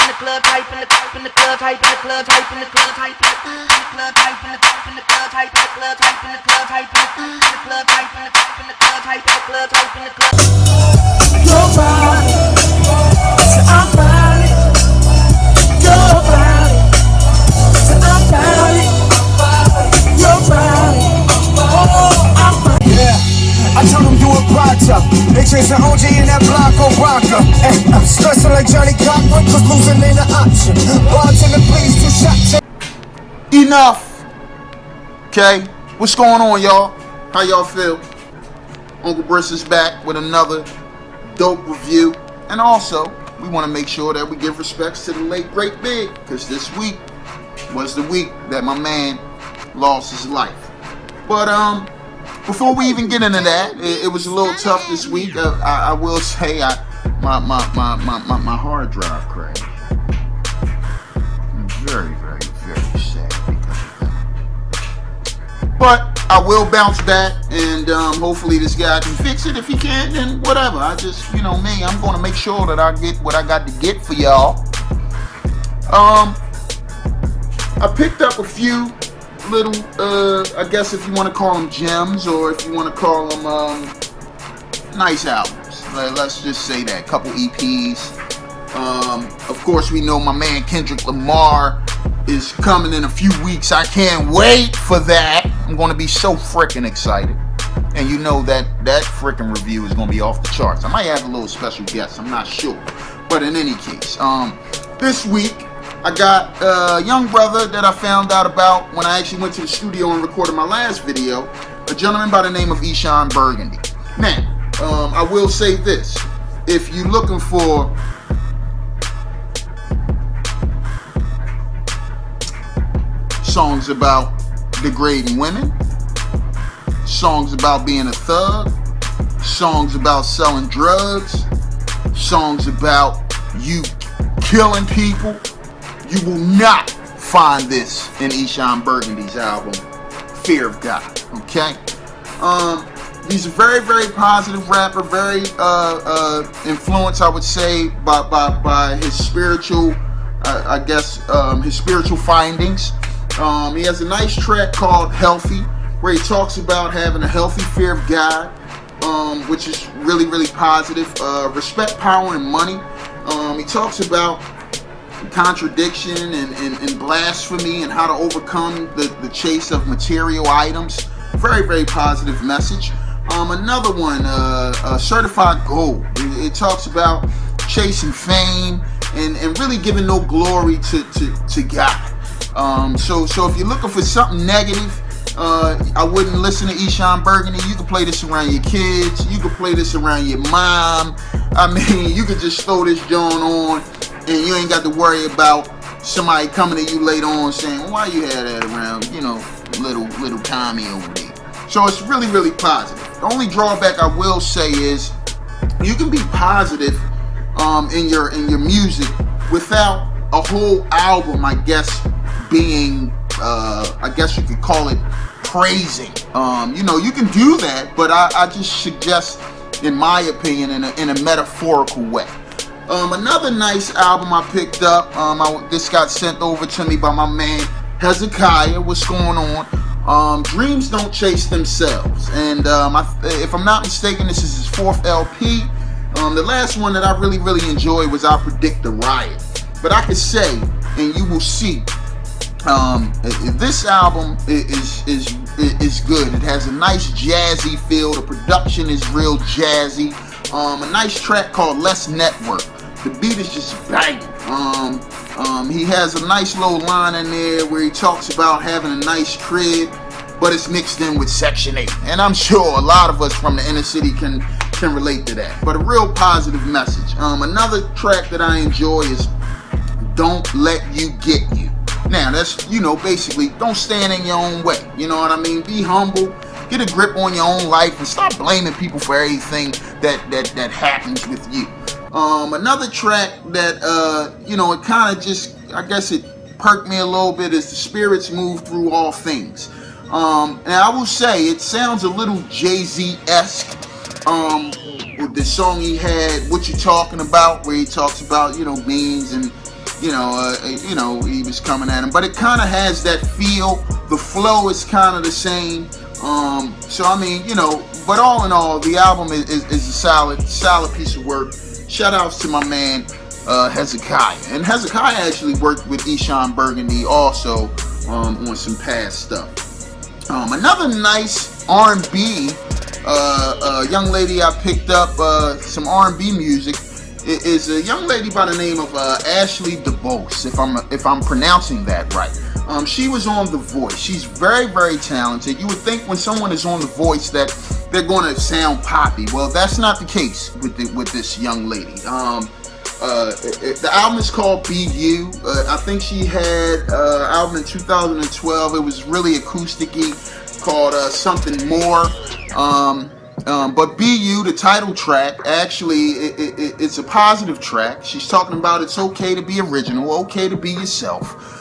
the club, hype in the club, in the club, hype in the club, hype in the club, hype in the club, hype in the club, in the club, hype in the club, hype in the club, hype in the club, hype in the club, hype in the club, hype in the club. Your body, so I'm about it. Your body, so I'm about it. Your body, oh, I'm about it. Yeah, I told them do a pronto. They chasing OG in that Blanco Bronco. I'm stressing like Johnny Cochran, cause losing ain't an option. Bartender, please, 2 shots. Enough. Okay, what's going on, y'all? How y'all feel? Uncle Briss is back with another dope review, and also we want to make sure that we give respects to the late great Big, because this week was the week that my man lost his life. But before we even get into that, it was a little tough this week. I will say my hard drive crashed. I'm very sad because of that. But I will bounce back, and hopefully this guy can fix it. If he can't, then whatever. I just, me, I'm going to make sure that I get what I got to get for y'all. I picked up a few little, I guess if you want to call them gems, or if you want to call them nice albums. Let's just say that. Couple EPs. Of course, we know my man Kendrick Lamar is coming in a few weeks. I can't wait for that. I'm going to be so freaking excited. And you know that freaking review is going to be off the charts. I might have a little special guest. I'm not sure. But in any case, this week, I got a young brother that I found out about when I actually went to the studio and recorded my last video. A gentleman by the name of ASHEY Burgundy. Now, I will say this. If you're looking for songs about degrading women, songs about being a thug, songs about selling drugs, songs about you killing people, you will not find this in ASHEY Burgundy's album, Fear of God. Okay? He's a very positive rapper, very influenced, I would say, by his spiritual, his spiritual findings. He has a nice track called Healthy, where he talks about having a healthy fear of God, which is really positive. Respect, power, and money. He talks about contradiction and blasphemy and how to overcome the chase of material items. Very positive message. Another one, Certified Gold. It talks about chasing fame and really giving no glory to God. So if you're looking for something negative, I wouldn't listen to ASHEY Burgundy. You can play this around your kids. You can play this around your mom. I mean, you could just throw this joint on, and you ain't got to worry about somebody coming to you later on saying, well, why you had that around, little Tommy over there. So it's really positive. The only drawback I will say is you can be positive in your music without a whole album, I guess, being I guess you could call it praising. You can do that, but I just suggest, in my opinion, in a metaphorical way. Another nice album I picked up, this got sent over to me by my man Hezekiah. What's going on? Dreams Don't Chase Themselves. And if I'm not mistaken, this is his 4th LP. The last one that I really enjoyed was I Predict the Riot. But I could say, and you will see, this album is good. It has a nice jazzy feel. The production is real jazzy. A nice track called Less Network. The beat is just banging. He has a nice little line in there where he talks about having a nice crib, but it's mixed in with Section 8. And I'm sure a lot of us from the inner city can relate to that. But a real positive message. Another track that I enjoy is Don't Let You Get You. Now, that's, basically, don't stand in your own way. You know what I mean? Be humble. Get a grip on your own life and stop blaming people for everything that happens with you. Another track that, it kind of just, I guess it perked me a little bit is The Spirits Move Through All Things. And I will say, it sounds a little Jay-Z-esque. With the song he had, What You Talking About, where he talks about, beans and he was coming at him, but it kind of has that feel. The flow is kind of the same. So I mean, but all in all, the album is a solid piece of work. Shout outs to my man Hezekiah, and Hezekiah actually worked with Eshon Burgundy also on some past stuff. Another nice R&B young lady I picked up some R&B music is a young lady by the name of ASHEY Dubose, if I'm pronouncing that right. She was on The Voice. She's very, very talented. You would think when someone is on The Voice that they're going to sound poppy. Well, that's not the case with this young lady. The album is called Be You. I think she had an album in 2012. It was really acoustic-y, called Something More. But Be You, the title track, actually it's a positive track. She's talking about it's okay to be original, okay to be yourself.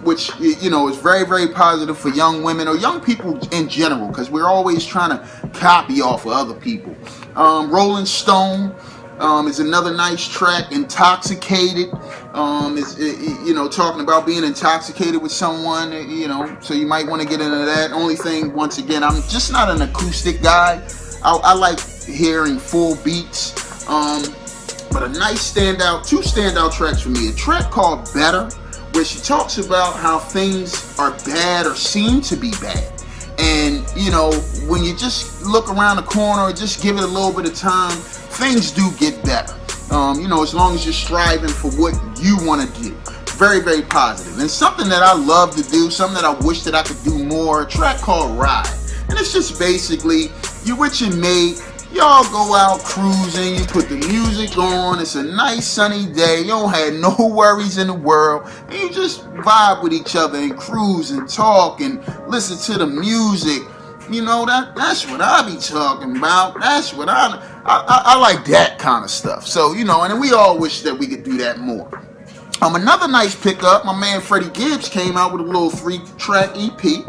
Which is very, very positive for young women or young people in general, because we're always trying to copy off of other people. Rolling Stone is another nice track. Intoxicated is talking about being intoxicated with someone, so you might want to get into that. Only thing, once again, I'm just not an acoustic guy. I like hearing full beats. But a nice two standout tracks for me. A track called Better, where she talks about how things are bad or seem to be bad. And, when you just look around the corner or just give it a little bit of time, things do get better. As long as you're striving for what you want to do. Very, very positive. And something that I love to do, something that I wish that I could do more, a track called Ride. And it's just basically, you with your mate, y'all go out cruising, you put the music on, it's a nice sunny day, you don't have no worries in the world, and you just vibe with each other and cruise and talk and listen to the music. That's what I be talking about. That's what I like, that kind of stuff. So, and we all wish that we could do that more. Another nice pickup, my man Freddie Gibbs came out with a little 3-track EP.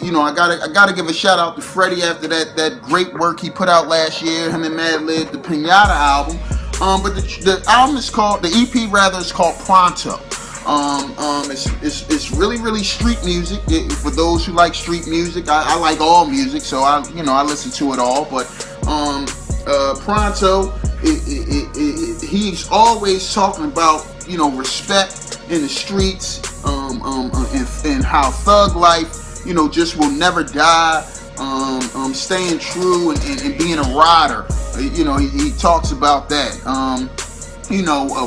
I gotta give a shout out to Freddie after that great work he put out last year. Him and Madlib, the Pinata album. But the album is called, the EP rather, is called Pronto. It's really, really street music. For those who like street music, I like all music, so I listen to it all. But Pronto, he's always talking about respect in the streets, and how thug life just will never die. Staying true and being a rider. He talks about that.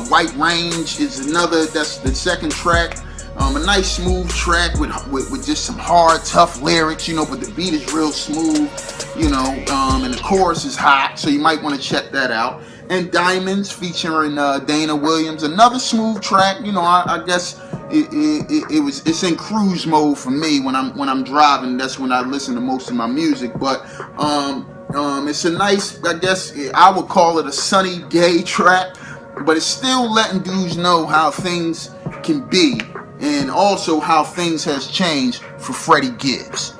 White Range is another. That's the second track. A nice smooth track with just some hard, tough lyrics. But the beat is real smooth. And the chorus is hot, so you might want to check that out. And Diamonds featuring Dana Williams, another smooth track. I guess it's in cruise mode for me when I'm driving. That's when I listen to most of my music. But it's a nice, I guess I would call it a sunny day track, but it's still letting dudes know how things can be, and also how things has changed for Freddie Gibbs.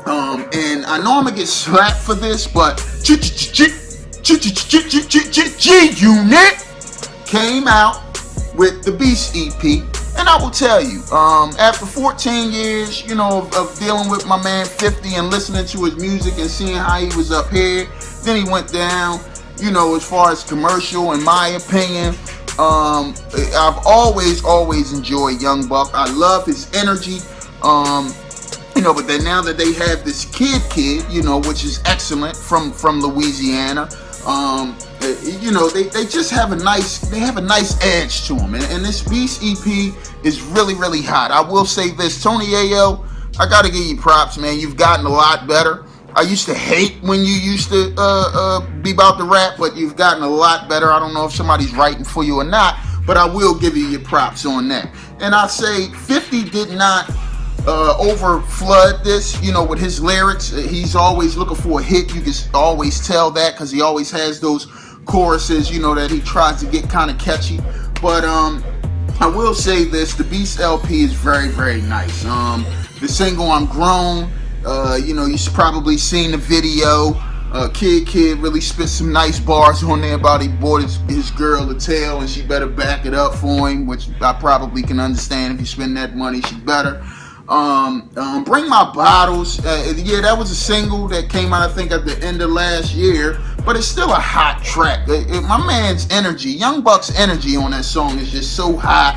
And I know I'm gonna get slapped for this, but G-Unit came out with the Beast EP, and I will tell you, after 14 years, of dealing with my man 50 and listening to his music and seeing how he was up here, then he went down, as far as commercial, in my opinion. I've always enjoyed Young Buck. I love his energy. But then now that they have this kid, which is excellent from Louisiana, they just have a nice edge to them, and this Beast EP is really, really hot. I will say this, Tony Ayo, I gotta give you props, man. You've gotten a lot better. I used to hate when you used to be about to rap, but you've gotten a lot better. I don't know if somebody's writing for you or not, but I will give you your props on that. And I'd say 50 did not over flood this, with his lyrics. He's always looking for a hit. You can always tell that, because he always has those choruses, that he tries to get kind of catchy. But I will say this, the Beast LP is very, very nice. The single I'm Grown, you've probably seen the video. Kid really spit some nice bars on there about he bought his girl a tail and she better back it up for him, which I probably can understand. If you spend that money, she better. Bring My Bottles. Yeah, that was a single that came out, I think, at the end of last year, but it's still a hot track. My man's energy, Young Buck's energy on that song is just so hot.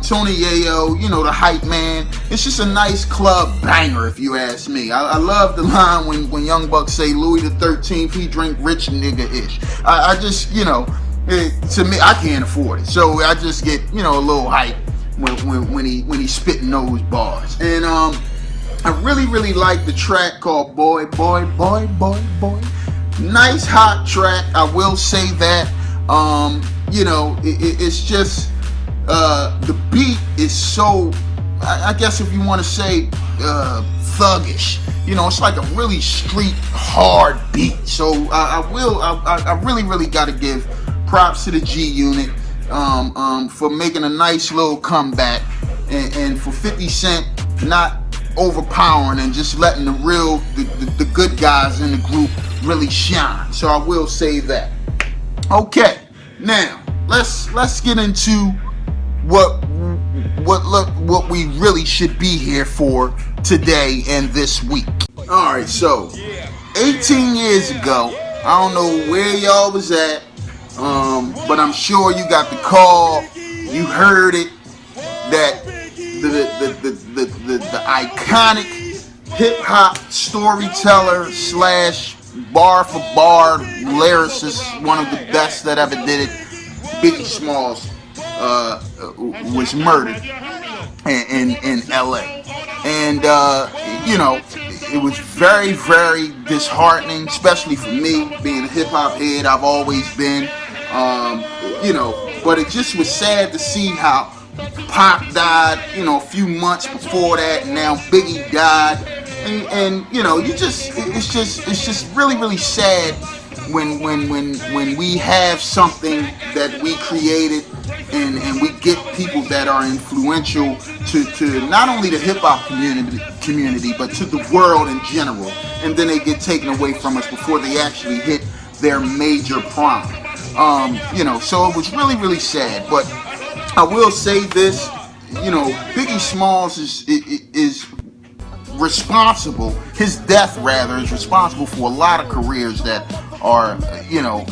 Tony Yayo, you know, the hype man. It's just a nice club banger, if you ask me. I love the line when Young Buck say Louis the 13th, he drink rich nigga-ish. I just, you know, to me, I can't afford it. So I just get, you know, a little hype when he's spitting those bars. And I really like the track called Boy. Nice hot track, I will say that. You know, it's just the beat is so, I guess if you want to say thuggish, you know, it's like a really street hard beat. So I really got to give props to the G Unit for making a nice little comeback, and for 50 Cent not overpowering and just letting the good guys in the group really shine. So I will say that. Okay, now let's get into what we really should be here for today and this week. All right, so 18 years ago, I don't know where y'all was at, but I'm sure you got the call, you heard it, that the iconic hip hop storyteller / bar for bar lyricist, one of the best that ever did it, Biggie Smalls, was murdered in LA. And you know, it was very disheartening, especially for me, being a hip hop head. I've always been, you know, but it just was sad to see how Pac died, you know, a few months before that, and now Biggie died. And you know, it's just really sad when we have something that we created and we get people that are influential to not only the hip hop community but to the world in general, and then they get taken away from us before they actually hit their major prime. You know, so it was really sad. But I will say this, you know, Biggie Smalls is responsible, his death rather is responsible for a lot of careers that are, you know,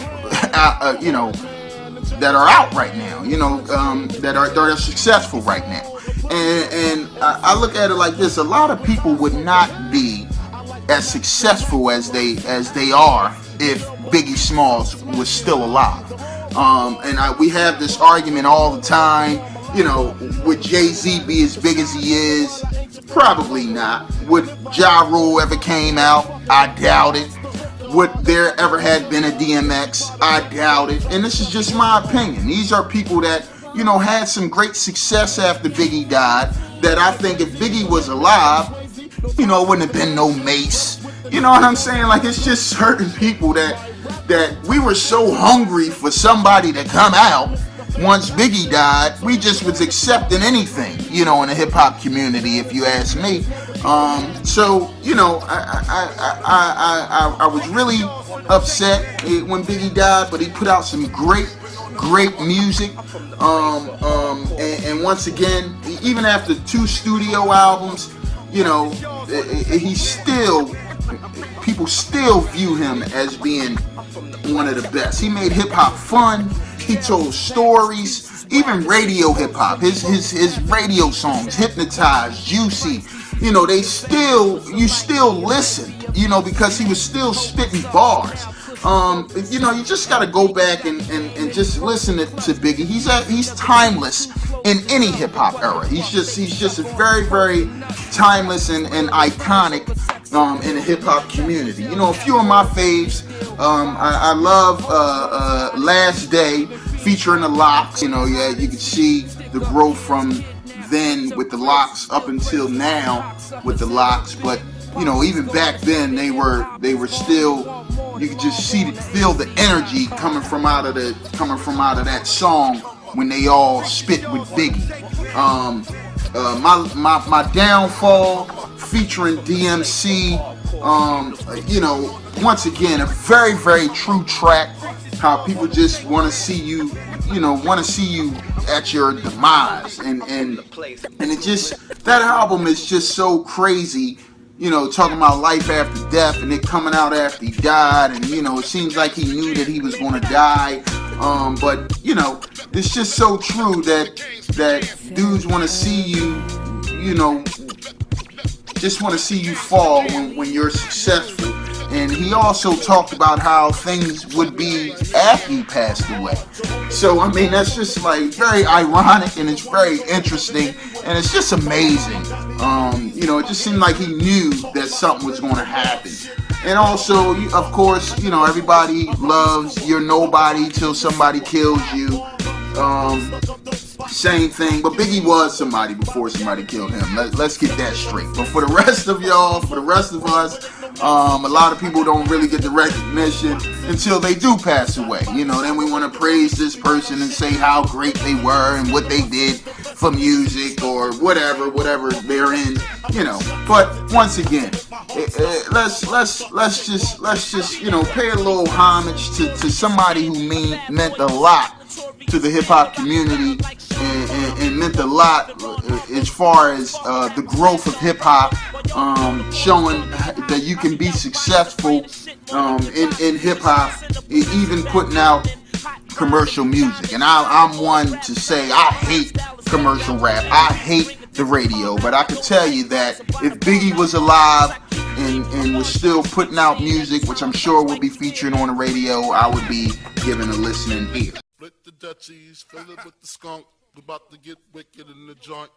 that are out right now, you know, that are successful right now. And I look at it like this: a lot of people would not be as successful as they are if Biggie Smalls was still alive. And we have this argument all the time, you know, would Jay-Z be as big as he is? Probably not. Would Ja Rule ever came out? I doubt it. Would there ever had been a DMX? I doubt it. And this is just my opinion. These are people that, you know, had some great success after Biggie died, that I think if Biggie was alive, you know, it wouldn't have been no Mace. You know what I'm saying? Like, it's just certain people that we were so hungry for somebody to come out. Once Biggie died, we just was accepting anything, you know, in the hip hop community, if you ask me. So, you know, I was really upset when Biggie died, but he put out some great music. And once again, even after 2 studio albums, you know, people still view him as being one of the best. He made hip hop fun. He told stories, even radio hip hop. His radio songs, Hypnotized, Juicy, you know, you still listened, you know, because he was still spitting bars. You know, you just gotta go back and just listen to Biggie. He's timeless in any hip hop era. He's just very timeless and iconic in the hip hop community. You know, a few of my faves. I love Last Day featuring the Locks. You know, yeah, you can see the growth from then with the Locks up until now with the Locks. But you know, even back then they were still. You could just feel the energy coming from out of that song when they all spit with Biggie. My Downfall featuring DMC You know, once again, a very, very true track. How people just want to see you, you know, want to see you at your demise, and it just, that album is just so crazy. You know, talking about life after death, and it coming out after he died, and you know, it seems like he knew that he was going to die. But you know, it's just so true that dudes want to see you, you know, just want to see you fall when you're successful. And he also talked about how things would be after he passed away. So, I mean, that's just like very ironic, and it's very interesting, and it's just amazing. You know, it just seemed like he knew that something was going to happen. And also, of course, you know, everybody loves You're Nobody Till Somebody Kills You. Same thing, but Biggie was somebody before somebody killed him. Let's get that straight. But for the rest of y'all, for the rest of us, a lot of people don't really get the recognition until they do pass away. You know, then we want to praise this person and say how great they were and what they did for music or whatever they're in. You know, but once again, let's just you know, pay a little homage to somebody who meant a lot to the hip hop community, and meant a lot as far as the growth of hip hop, showing that you can be successful in hip hop, even putting out commercial music. And I'm one to say I hate commercial rap. I hate the radio, but I can tell you that if Biggie was alive and was still putting out music, which I'm sure will be featured on the radio, I would be giving a listening ear. Split the Dutchies, fill it with the skunk. We're about to get wicked in the joint.